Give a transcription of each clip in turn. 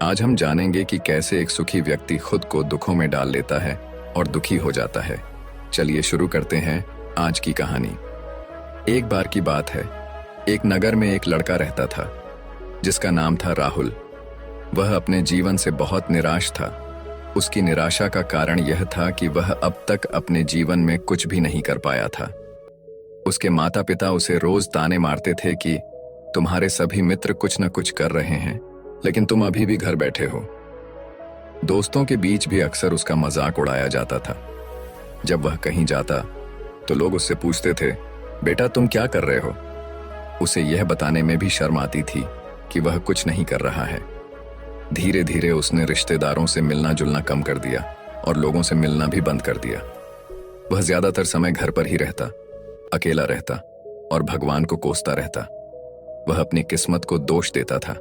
आज हम जानेंगे कि कैसे एक सुखी व्यक्ति खुद को दुखों में डाल लेता है और दुखी हो जाता है। चलिए शुरू करते हैं आज की कहानी। एक बार की बात है, एक नगर में एक लड़का रहता था जिसका नाम था राहुल। वह अपने जीवन से बहुत निराश था। उसकी निराशा का कारण यह था कि वह अब तक अपने जीवन में कुछ भी नहीं कर पाया था। उसके माता पिता उसे रोज ताने मारते थे कि तुम्हारे सभी मित्र कुछ न कुछ कर रहे हैं, लेकिन तुम अभी भी घर बैठे हो। दोस्तों के बीच भी अक्सर उसका मजाक उड़ाया जाता था। जब वह कहीं जाता तो लोग उससे पूछते थे, बेटा तुम क्या कर रहे हो? उसे यह बताने में भी शर्म आती थी कि वह कुछ नहीं कर रहा है। धीरे धीरे उसने रिश्तेदारों से मिलना जुलना कम कर दिया और लोगों से मिलना भी बंद कर दिया। वह ज्यादातर समय घर पर ही रहता, अकेला रहता और भगवान को कोसता रहता। वह अपनी किस्मत को दोष देता था।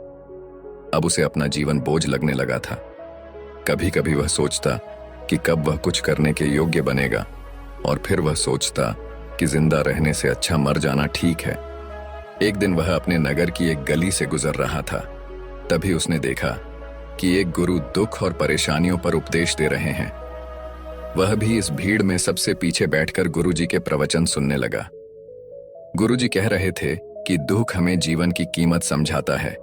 अब उसे अपना जीवन बोझ लगने लगा था। कभी कभी वह सोचता कि कब वह कुछ करने के योग्य बनेगा, और फिर वह सोचता कि जिंदा रहने से अच्छा मर जाना ठीक है। एक दिन वह अपने नगर की एक गली से गुजर रहा था। तभी उसने देखा कि एक गुरु दुख और परेशानियों पर उपदेश दे रहे हैं। वह भी इस भीड़ में सबसे पीछे बैठकर गुरुजी के प्रवचन सुनने लगा। गुरुजी कह रहे थे कि दुख हमें जीवन की कीमत समझाता है।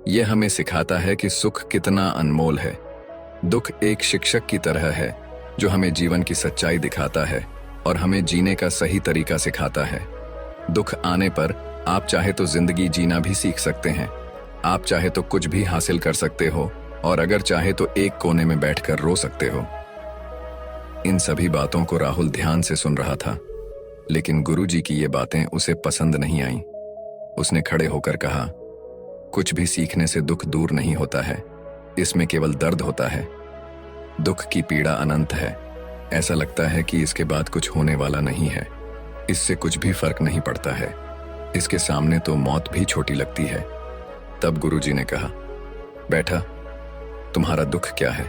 यह हमें सिखाता है कि सुख कितना अनमोल है। दुख एक शिक्षक की तरह है जो हमें जीवन की सच्चाई दिखाता है और हमें जीने का सही तरीका सिखाता है। दुख आने पर आप चाहे तो जिंदगी जीना भी सीख सकते हैं। आप चाहे तो कुछ भी हासिल कर सकते हो, और अगर चाहे तो एक कोने में बैठकर रो सकते हो। इन सभी बातों को राहुल ध्यान से सुन रहा था, लेकिन गुरुजी की ये बातें उसे पसंद नहीं आईं। उसने खड़े होकर कहा, कुछ भी सीखने से दुख दूर नहीं होता है, इसमें केवल दर्द होता है। दुख की पीड़ा अनंत है। ऐसा लगता है कि इसके बाद कुछ होने वाला नहीं है। इससे कुछ भी फर्क नहीं पड़ता है। इसके सामने तो मौत भी छोटी लगती है। तब गुरुजी ने कहा, बेटा तुम्हारा दुख क्या है?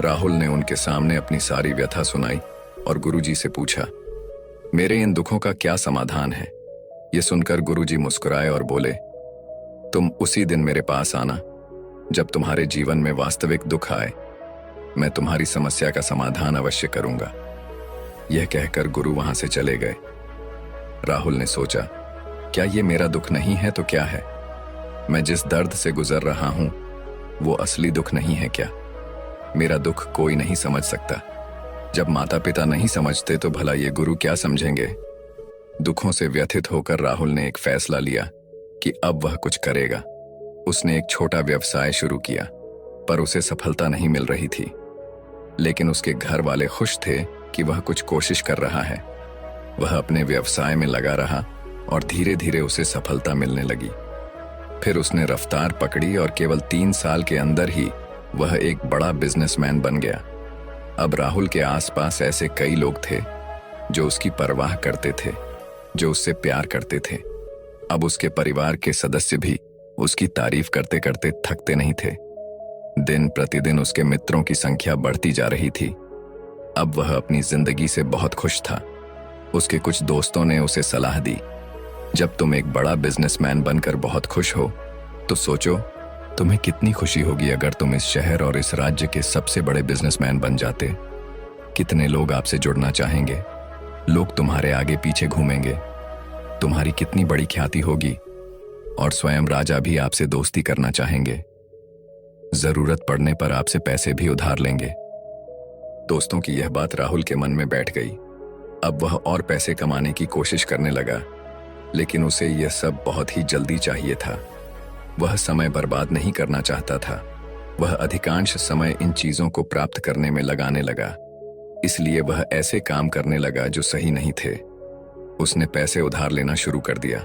राहुल ने उनके सामने अपनी सारी व्यथा सुनाई और गुरुजी से पूछा, मेरे इन दुखों का क्या समाधान है? ये सुनकर गुरुजी मुस्कुराए और बोले, तुम उसी दिन मेरे पास आना जब तुम्हारे जीवन में वास्तविक दुख आए। मैं तुम्हारी समस्या का समाधान अवश्य करूंगा। यह कहकर गुरु वहां से चले गए। राहुल ने सोचा, क्या ये मेरा दुख नहीं है तो क्या है? मैं जिस दर्द से गुजर रहा हूं वो असली दुख नहीं है क्या? मेरा दुख कोई नहीं समझ सकता। जब माता पिता नहीं समझते तो भला ये गुरु क्या समझेंगे? दुखों से व्यथित होकर राहुल ने एक फैसला लिया कि अब वह कुछ करेगा। उसने एक छोटा व्यवसाय शुरू किया, पर उसे सफलता नहीं मिल रही थी। लेकिन उसके घर वाले खुश थे कि वह कुछ कोशिश कर रहा है। वह अपने व्यवसाय में लगा रहा और धीरे धीरे उसे सफलता मिलने लगी। फिर उसने रफ्तार पकड़ी और केवल 3 साल के अंदर ही वह एक बड़ा बिजनेसमैन बन गया। अब राहुल के आसपास ऐसे कई लोग थे जो उसकी परवाह करते थे, जो उससे प्यार करते थे। अब उसके परिवार के सदस्य भी उसकी तारीफ करते करते थकते नहीं थे। दिन प्रतिदिन उसके मित्रों की संख्या बढ़ती जा रही थी। अब वह अपनी जिंदगी से बहुत खुश था। उसके कुछ दोस्तों ने उसे सलाह दी, जब तुम एक बड़ा बिजनेसमैन बनकर बहुत खुश हो तो सोचो तुम्हें कितनी खुशी होगी अगर तुम इस शहर और इस राज्य के सबसे बड़े बिजनेसमैन बन जाते। कितने लोग आपसे जुड़ना चाहेंगे। लोग तुम्हारे आगे पीछे घूमेंगे। तुम्हारी कितनी बड़ी ख्याति होगी, और स्वयं राजा भी आपसे दोस्ती करना चाहेंगे। जरूरत पड़ने पर आपसे पैसे भी उधार लेंगे। दोस्तों की यह बात राहुल के मन में बैठ गई। अब वह और पैसे कमाने की कोशिश करने लगा, लेकिन उसे यह सब बहुत ही जल्दी चाहिए था। वह समय बर्बाद नहीं करना चाहता था। वह अधिकांश समय इन चीजों को प्राप्त करने में लगाने लगा। इसलिए वह ऐसे काम करने लगा जो सही नहीं थे। उसने पैसे उधार लेना शुरू कर दिया।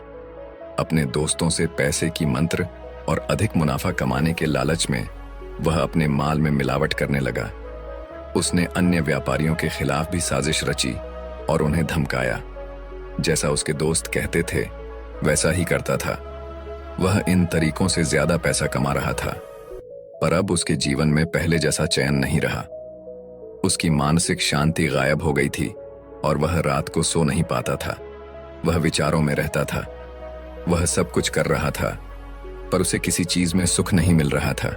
अपने दोस्तों से पैसे की मंत्र और अधिक मुनाफा कमाने के लालच में वह अपने माल में मिलावट करने लगा। उसने अन्य व्यापारियों के खिलाफ भी साजिश रची और उन्हें धमकाया। जैसा उसके दोस्त कहते थे वैसा ही करता था। वह इन तरीकों से ज्यादा पैसा कमा रहा था, पर अब उसके जीवन में पहले जैसा चैन नहीं रहा। उसकी मानसिक शांति गायब हो गई थी और वह रात को सो नहीं पाता था। वह विचारों में रहता था। वह सब कुछ कर रहा था, पर उसे किसी चीज में सुख नहीं मिल रहा था।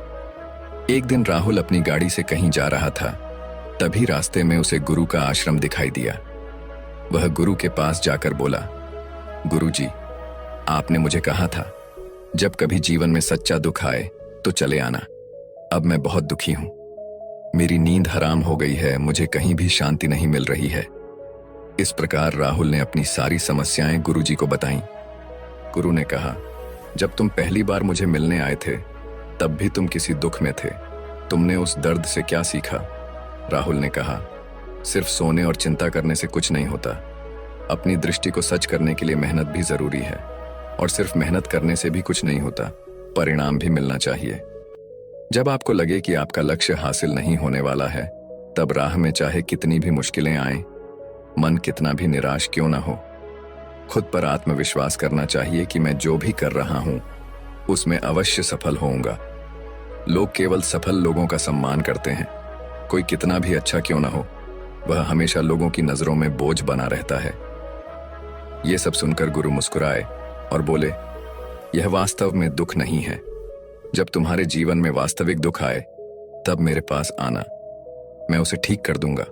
एक दिन राहुल अपनी गाड़ी से कहीं जा रहा था। तभी रास्ते में उसे गुरु का आश्रम दिखाई दिया। वह गुरु के पास जाकर बोला, गुरुजी, आपने मुझे कहा था जब कभी जीवन में सच्चा दुख आए तो चले आना। अब मैं बहुत दुखी हूं। मेरी नींद हराम हो गई है, मुझे कहीं भी शांति नहीं मिल रही है। इस प्रकार राहुल ने अपनी सारी समस्याएं गुरुजी को बताईं। गुरु ने कहा, जब तुम पहली बार मुझे मिलने आए थे तब भी तुम किसी दुख में थे। तुमने उस दर्द से क्या सीखा? राहुल ने कहा, सिर्फ सोने और चिंता करने से कुछ नहीं होता। अपनी दृष्टि को सच करने के लिए मेहनत भी जरूरी है, और सिर्फ मेहनत करने से भी कुछ नहीं होता, परिणाम भी मिलना चाहिए। जब आपको लगे कि आपका लक्ष्य हासिल नहीं होने वाला है, तब राह में चाहे कितनी भी मुश्किलें आएं, मन कितना भी निराश क्यों ना हो, खुद पर आत्मविश्वास करना चाहिए कि मैं जो भी कर रहा हूं उसमें अवश्य सफल होऊंगा। लोग केवल सफल लोगों का सम्मान करते हैं। कोई कितना भी अच्छा क्यों ना हो, वह हमेशा लोगों की नजरों में बोझ बना रहता है। ये सब सुनकर गुरु मुस्कुराए और बोले, यह वास्तव में दुख नहीं है। जब तुम्हारे जीवन में वास्तविक दुख आए तब मेरे पास आना, मैं उसे ठीक कर दूंगा।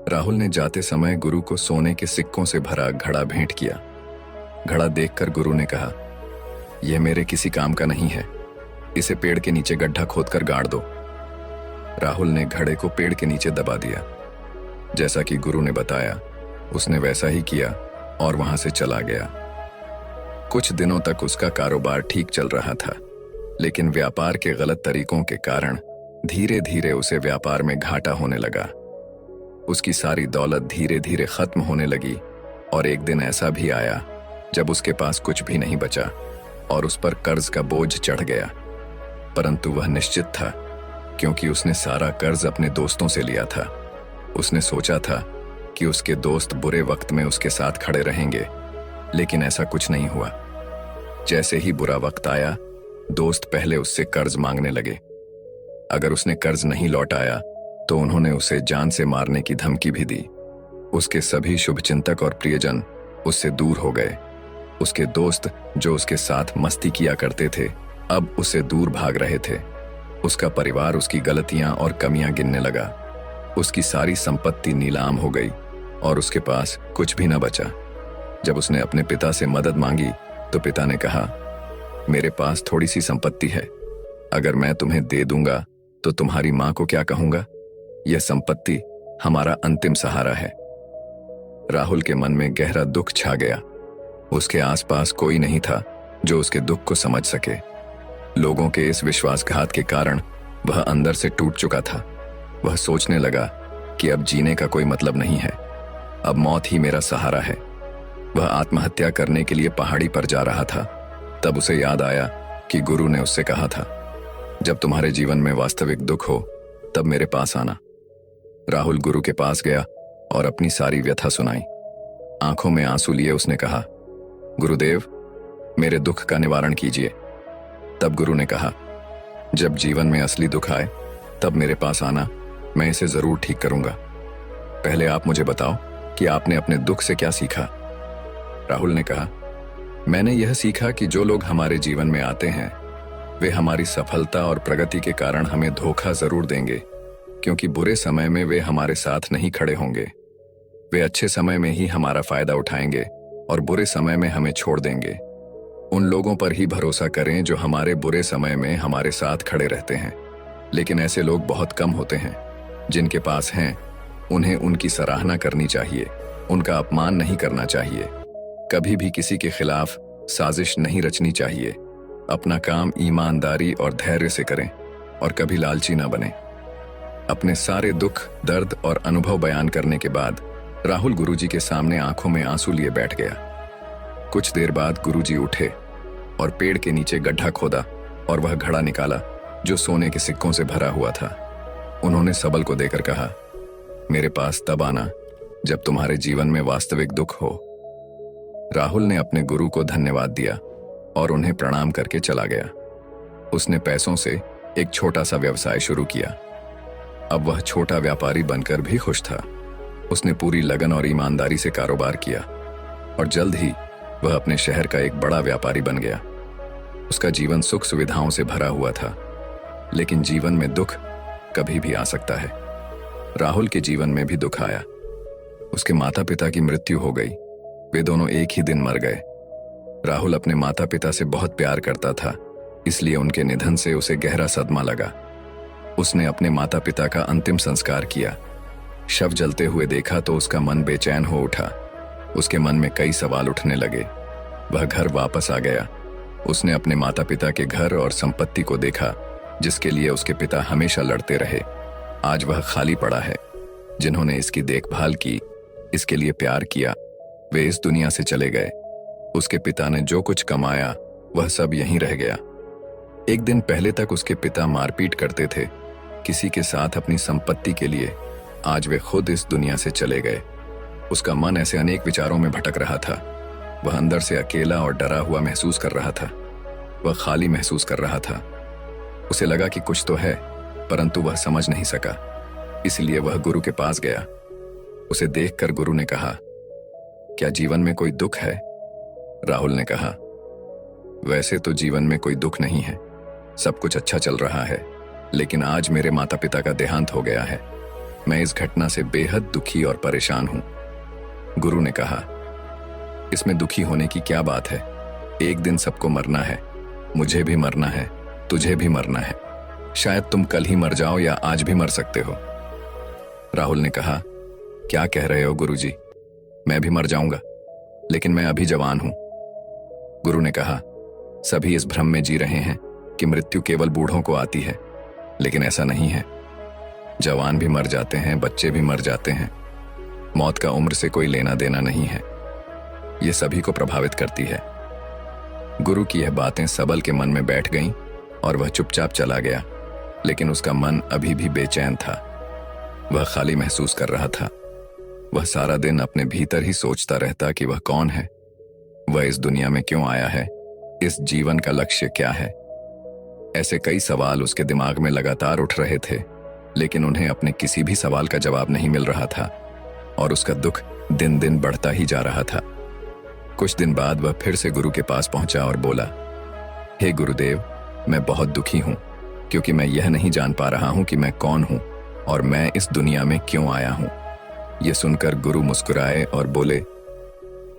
राहुल ने जाते समय गुरु को सोने के सिक्कों से भरा घड़ा भेंट किया। घड़ा देखकर गुरु ने कहा, यह मेरे किसी काम का नहीं है, इसे पेड़ के नीचे गड्ढा खोदकर गाड़ दो। राहुल ने घड़े को पेड़ के नीचे दबा दिया। जैसा कि गुरु ने बताया उसने वैसा ही किया और वहां से चला गया। कुछ दिनों तक उसका कारोबार ठीक चल रहा था, लेकिन व्यापार के गलत तरीकों के कारण धीरे धीरे उसे व्यापार में घाटा होने लगा। उसकी सारी दौलत धीरे धीरे खत्म होने लगी और एक दिन ऐसा भी आया जब उसके पास कुछ भी नहीं बचा और उस पर कर्ज का बोझ चढ़ गया। परंतु वह निश्चित था, क्योंकि उसने सारा कर्ज अपने दोस्तों से लिया था। उसने सोचा था कि उसके दोस्त बुरे वक्त में उसके साथ खड़े रहेंगे, लेकिन ऐसा कुछ नहीं हुआ। जैसे ही बुरा वक्त आया, दोस्त पहले उससे कर्ज मांगने लगे। अगर उसने कर्ज नहीं लौटाया तो उन्होंने उसे जान से मारने की धमकी भी दी। उसके सभी शुभचिंतक और प्रियजन उससे दूर हो गए। उसके दोस्त जो उसके साथ मस्ती किया करते थे, अब उसे दूर भाग रहे थे। उसका परिवार उसकी गलतियां और कमियां गिनने लगा। उसकी सारी संपत्ति नीलाम हो गई और उसके पास कुछ भी न बचा। जब उसने अपने पिता से मदद मांगी तो पिता ने कहा, मेरे पास थोड़ी सी संपत्ति है, अगर मैं तुम्हें दे दूंगा तो तुम्हारी मां को क्या कहूंगा? यह संपत्ति हमारा अंतिम सहारा है। राहुल के मन में गहरा दुख छा गया। उसके आसपास कोई नहीं था जो उसके दुख को समझ सके। लोगों के इस विश्वासघात के कारण वह अंदर से टूट चुका था। वह सोचने लगा कि अब जीने का कोई मतलब नहीं है, अब मौत ही मेरा सहारा है। वह आत्महत्या करने के लिए पहाड़ी पर जा रहा था। तब उसे याद आया कि गुरु ने उससे कहा था, जब तुम्हारे जीवन में वास्तविक दुख हो तब मेरे पास आना। राहुल गुरु के पास गया और अपनी सारी व्यथा सुनाई। आंखों में आंसू लिए उसने कहा, गुरुदेव, मेरे दुख का निवारण कीजिए। तब गुरु ने कहा, जब जीवन में असली दुख आए तब मेरे पास आना, मैं इसे जरूर ठीक करूंगा। पहले आप मुझे बताओ कि आपने अपने दुख से क्या सीखा? राहुल ने कहा, मैंने यह सीखा कि जो लोग हमारे जीवन में आते हैं वे हमारी सफलता और प्रगति के कारण हमें धोखा जरूर देंगे, क्योंकि बुरे समय में वे हमारे साथ नहीं खड़े होंगे। वे अच्छे समय में ही हमारा फायदा उठाएंगे और बुरे समय में हमें छोड़ देंगे। उन लोगों पर ही भरोसा करें जो हमारे बुरे समय में हमारे साथ खड़े रहते हैं, लेकिन ऐसे लोग बहुत कम होते हैं। जिनके पास हैं उन्हें उनकी सराहना करनी चाहिए, उनका अपमान नहीं करना चाहिए। कभी भी किसी के खिलाफ साजिश नहीं रचनी चाहिए। अपना काम ईमानदारी और धैर्य से करें और कभी लालची ना बने। अपने सारे दुख, दर्द और अनुभव बयान करने के बाद राहुल गुरुजी के सामने आंखों में आंसू लिए बैठ गया। कुछ देर बाद गुरुजी उठे और पेड़ के नीचे गड्ढा खोदा और वह घड़ा निकाला जो सोने के सिक्कों से भरा हुआ था। उन्होंने सबल को देकर कहा, मेरे पास तब आना जब तुम्हारे जीवन में वास्तविक दुख हो। राहुल ने अपने गुरु को धन्यवाद दिया और उन्हें प्रणाम करके चला गया। उसने पैसों से एक छोटा सा व्यवसाय शुरू किया। अब वह छोटा व्यापारी बनकर भी खुश था। उसने पूरी लगन और ईमानदारी से कारोबार किया और जल्द ही वह अपने शहर का एक बड़ा व्यापारी बन गया। उसका जीवन सुख सुविधाओं से भरा हुआ था। लेकिन जीवन में दुख कभी भी आ सकता है। राहुल के जीवन में भी दुख आया। उसके माता पिता की मृत्यु हो गई। वे दोनों एक ही दिन मर गए। राहुल अपने माता पिता से बहुत प्यार करता था, इसलिए उनके निधन से उसे गहरा सदमा लगा। उसने अपने माता पिता का अंतिम संस्कार किया। शव जलते हुए देखा तो उसका मन बेचैन हो उठा। उसके मन में कई सवाल उठने लगे। वह घर वापस आ गया। उसने अपने माता पिता के घर और संपत्ति को देखा, जिसके लिए उसके पिता हमेशा लड़ते रहे। आज वह खाली पड़ा है। जिन्होंने इसकी देखभाल की, इसके लिए प्यार किया, वे इस दुनिया से चले गए। उसके पिता ने जो कुछ कमाया वह सब यहीं रह गया। एक दिन पहले तक उसके पिता मारपीट करते थे किसी के साथ अपनी संपत्ति के लिए। आज वे खुद इस दुनिया से चले गए। उसका मन ऐसे अनेक विचारों में भटक रहा था। वह अंदर से अकेला और डरा हुआ महसूस कर रहा था। वह खाली महसूस कर रहा था। उसे लगा कि कुछ तो है, परंतु वह समझ नहीं सका। इसलिए वह गुरु के पास गया। उसे देखकर गुरु ने कहा, क्या जीवन में कोई दुख है? राहुल ने कहा, वैसे तो जीवन में कोई दुख नहीं है, सब कुछ अच्छा चल रहा है, लेकिन आज मेरे माता पिता का देहांत हो गया है। मैं इस घटना से बेहद दुखी और परेशान हूं। गुरु ने कहा, इसमें दुखी होने की क्या बात है? एक दिन सबको मरना है। मुझे भी मरना है, तुझे भी मरना है। शायद तुम कल ही मर जाओ या आज भी मर सकते हो। राहुल ने कहा, क्या कह रहे हो गुरुजी? मैं भी मर जाऊंगा, लेकिन मैं अभी जवान हूं। गुरु ने कहा, सभी इस भ्रम में जी रहे हैं कि मृत्यु केवल बूढ़ों को आती है, लेकिन ऐसा नहीं है। जवान भी मर जाते हैं, बच्चे भी मर जाते हैं। मौत का उम्र से कोई लेना देना नहीं है। यह सभी को प्रभावित करती है। गुरु की यह बातें सबल के मन में बैठ गईं और वह चुपचाप चला गया, लेकिन उसका मन अभी भी बेचैन था। वह खाली महसूस कर रहा था। वह सारा दिन अपने भीतर ही सोचता रहता कि वह कौन है, वह इस दुनिया में क्यों आया है, इस जीवन का लक्ष्य क्या है। ऐसे कई सवाल उसके दिमाग में लगातार उठ रहे थे, लेकिन उन्हें अपने किसी भी सवाल का जवाब नहीं मिल रहा था और उसका दुख दिन दिन बढ़ता ही जा रहा था। कुछ दिन बाद वह फिर से गुरु के पास पहुंचा और बोला, हे गुरुदेव, मैं बहुत दुखी हूं, क्योंकि मैं यह नहीं जान पा रहा हूं कि मैं कौन हूं और मैं इस दुनिया में क्यों आया हूं। यह सुनकर गुरु मुस्कुराए और बोले,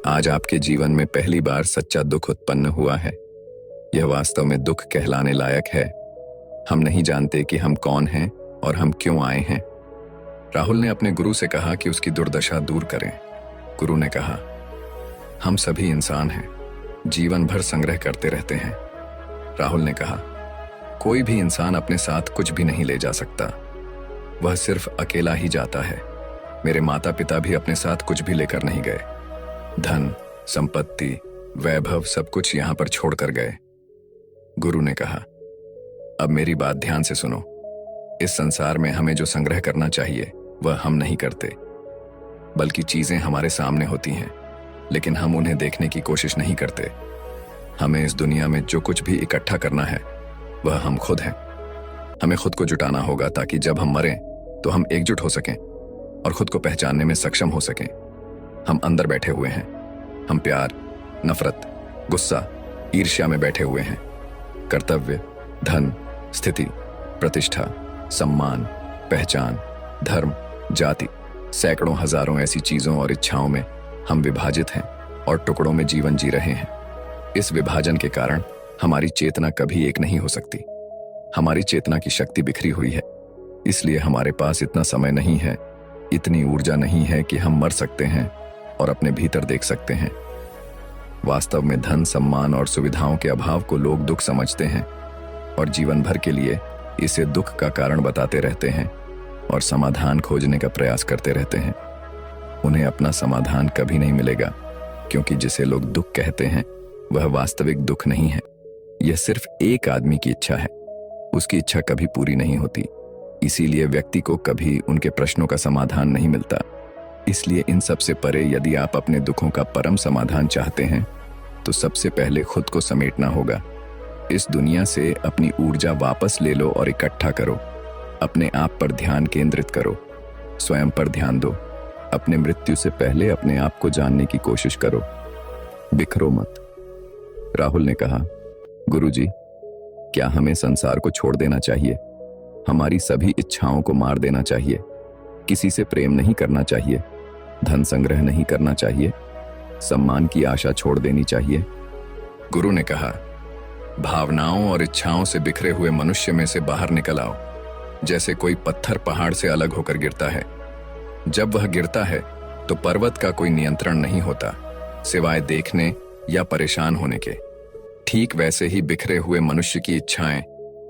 आज आपके जीवन में पहली बार सच्चा दुख उत्पन्न हुआ है। यह वास्तव में दुख कहलाने लायक है। हम नहीं जानते कि हम कौन हैं और हम क्यों आए हैं। राहुल ने अपने गुरु से कहा कि उसकी दुर्दशा दूर करें। गुरु ने कहा, हम सभी इंसान हैं, जीवन भर संग्रह करते रहते हैं। राहुल ने कहा, कोई भी इंसान अपने साथ कुछ भी नहीं ले जा सकता, वह सिर्फ अकेला ही जाता है। मेरे माता पिता भी अपने साथ कुछ भी लेकर नहीं गए। धन, संपत्ति, वैभव सब कुछ यहां पर छोड़कर गए। गुरु ने कहा, अब मेरी बात ध्यान से सुनो। इस संसार में हमें जो संग्रह करना चाहिए वह हम नहीं करते, बल्कि चीजें हमारे सामने होती हैं, लेकिन हम उन्हें देखने की कोशिश नहीं करते। हमें इस दुनिया में जो कुछ भी इकट्ठा करना है वह हम खुद हैं। हमें खुद को जुटाना होगा ताकि जब हम मरें तो हम एकजुट हो सकें और खुद को पहचानने में सक्षम हो सकें। हम अंदर बैठे हुए हैं। हम प्यार, नफरत, गुस्सा, ईर्ष्या में बैठे हुए हैं। कर्तव्य, धन, स्थिति, प्रतिष्ठा, सम्मान, पहचान, धर्म, जाति, सैकड़ों हजारों ऐसी चीजों और इच्छाओं में हम विभाजित हैं और टुकड़ों में जीवन जी रहे हैं। इस विभाजन के कारण हमारी चेतना कभी एक नहीं हो सकती। हमारी चेतना की शक्ति बिखरी हुई है, इसलिए हमारे पास इतना समय नहीं है, इतनी ऊर्जा नहीं है कि हम मर सकते हैं और अपने भीतर देख सकते हैं। वास्तव में धन, सम्मान और सुविधाओं के अभाव को लोग दुख समझते हैं और जीवन भर के लिए इसे दुख का कारण बताते रहते हैं और समाधान खोजने का प्रयास करते रहते हैं। उन्हें अपना समाधान कभी नहीं मिलेगा, क्योंकि जिसे लोग दुख कहते हैं वह वास्तविक दुख नहीं है। यह सिर्फ एक आदमी की इच्छा है। उसकी इच्छा कभी पूरी नहीं होती, इसीलिए व्यक्ति को कभी उनके प्रश्नों का समाधान नहीं मिलता। इसलिए इन सब से परे यदि आप अपने दुखों का परम समाधान चाहते हैं तो सबसे पहले खुद को समेटना होगा। इस दुनिया से अपनी ऊर्जा वापस ले लो और इकट्ठा करो। अपने आप पर ध्यान केंद्रित करो, स्वयं पर ध्यान दो। अपने मृत्यु से पहले अपने आप को जानने की कोशिश करो, बिखरो मत। राहुल ने कहा, गुरुजी, क्या हमें संसार को छोड़ देना चाहिए? हमारी सभी इच्छाओं को मार देना चाहिए? किसी से प्रेम नहीं करना चाहिए? धन संग्रह नहीं करना चाहिए? सम्मान की आशा छोड़ देनी चाहिए? गुरु ने कहा, भावनाओं और इच्छाओं से बिखरे हुए मनुष्य में से बाहर निकल आओ, जैसे कोई पत्थर पहाड़ से अलग होकर गिरता है। जब वह गिरता है तो पर्वत का कोई नियंत्रण नहीं होता, सिवाय देखने या परेशान होने के। ठीक वैसे ही बिखरे हुए मनुष्य की इच्छाएं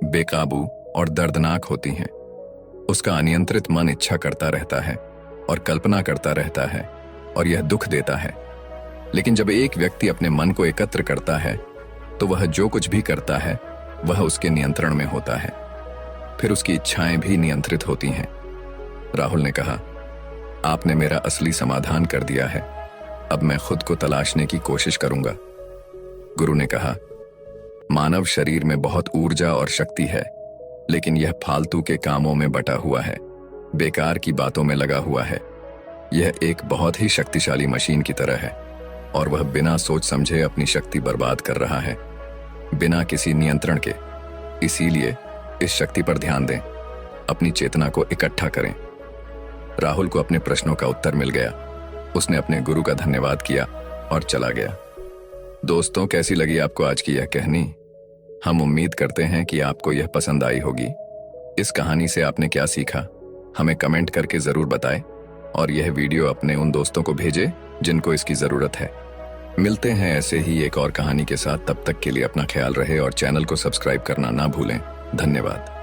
बेकाबू और दर्दनाक होती हैं। उसका अनियंत्रित मन इच्छा करता रहता है और कल्पना करता रहता है, और यह दुख देता है। लेकिन जब एक व्यक्ति अपने मन को एकत्र करता है तो वह जो कुछ भी करता है वह उसके नियंत्रण में होता है। फिर उसकी इच्छाएं भी नियंत्रित होती हैं। राहुल ने कहा, आपने मेरा असली समाधान कर दिया है। अब मैं खुद को तलाशने की कोशिश करूंगा। गुरु ने कहा, मानव शरीर में बहुत ऊर्जा और शक्ति है, लेकिन यह फालतू के कामों में बटा हुआ है, बेकार की बातों में लगा हुआ है। यह एक बहुत ही शक्तिशाली मशीन की तरह है, और वह बिना सोच समझे अपनी शक्ति बर्बाद कर रहा है, बिना किसी नियंत्रण के। इसीलिए इस शक्ति पर ध्यान दें, अपनी चेतना को इकट्ठा करें। राहुल को अपने प्रश्नों का उत्तर मिल गया। उसने अपने गुरु का धन्यवाद किया और चला गया। दोस्तों, कैसी लगी आपको आज की यह कहानी? हम उम्मीद करते हैं कि आपको यह पसंद आई होगी। इस कहानी से आपने क्या सीखा, हमें कमेंट करके जरूर बताएं, और यह वीडियो अपने उन दोस्तों को भेजें जिनको इसकी जरूरत है। मिलते हैं ऐसे ही एक और कहानी के साथ। तब तक के लिए अपना ख्याल रहे और चैनल को सब्सक्राइब करना ना भूलें। धन्यवाद।